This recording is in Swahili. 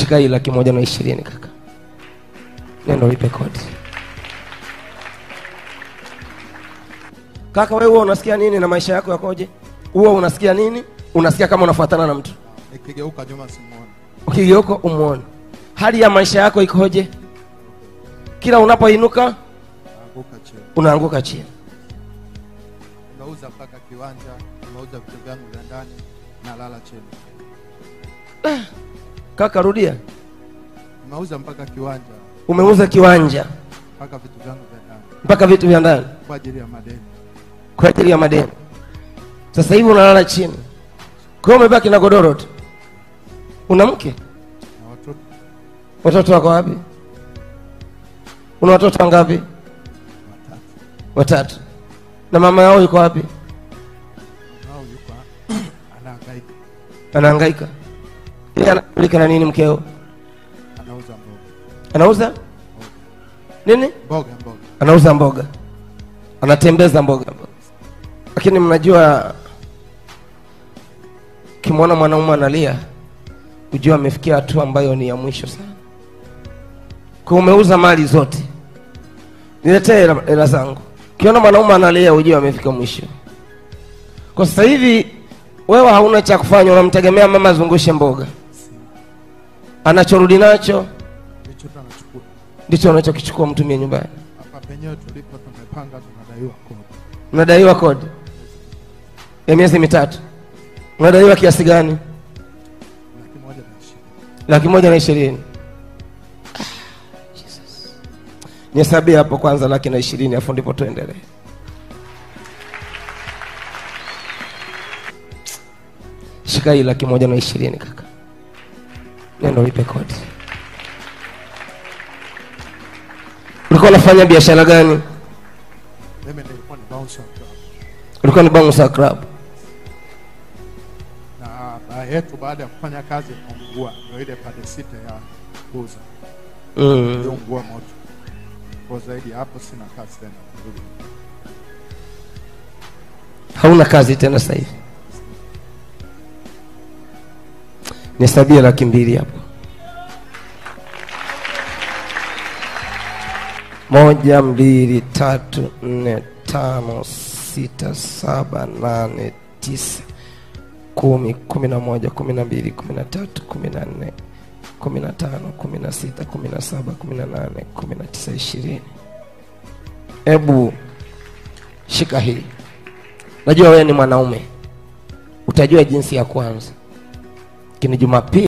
Shika hii 120 kaka. Nenda ulipe kodi. Kaka wewe unasikia nini na maisha yako yakoje? Wewe unasikia nini? Unasikia kama unafuatana na mtu? Nikigeuka nyuma simuone. Ukigeuka umuone. Hali ya maisha yako ikoje? Kila unapoinuka Naanguka chini. unaanguka chini. Nauza mpaka kiwanja, nauza vitu vyangu vya ndani, nalala chini. Kaka rudia. Nauza mpaka kiwanja. Umeuza kiwanja Mpaka vitu vyangu vya ndani. mpaka vitu vya ndani Kwa ajili ya madeni. kwa ajili ya madeni. Sasa hivi unalala chini. Kwa hiyo umebaki na godoro tu. Una mke? Na watoto. Watoto wako wapi? Una watoto wangapi? Watatu. Na mama yao yuko wapi? Nao yuko anahangaika. Anahangaika. Yeye anapeleka na nini mkeo? Anauza mboga. Anauza? Nini? Mboga. Anauza mboga. Anatembeza mboga. Lakini mnajua kimwona mwanaume analia, ujue amefikia hatua ambayo ni ya mwisho sana. Kwa umeuza mali zote. Niletee hela zangu. Kiona mwanaume analia ujue amefika mwisho. Kwa sasa hivi wewe hauna cha kufanya, unamtegemea mama azungushe mboga. Anachorudi nacho ndicho anachokichukua mtumie nyumbani. Hapa penyewe tulipo tumepanga tunadaiwa kodi. Unadaiwa kodi ya miezi 3. Unadaiwa kiasi gani? 120. Jesus. Nisabia hapo kwanza 120 afu ndipo tuendelee. Shika hii 120 kaka. Nenda ulipe kodi. Ulikuwa unafanya biashara gani? Mimi nilikuwa ni bouncer club. Ulikuwa ni bouncer club. Na baa yetu baada ya kufanya kazi ikaungua, ndio ile pande sita ya kuuza. Iliungua moto. Kwa zaidi hapo sina kazi tena. Hauna kazi tena sasa hivi. Nisabia 200 hapo. 1 2 3 4 5 6 7 8 9 10 11 12 13 14 15 16 17 18 19 20. Ebu shika hii. Najua wewe ni mwanaume. Utajua jinsi ya kwanza. Kini Jumapili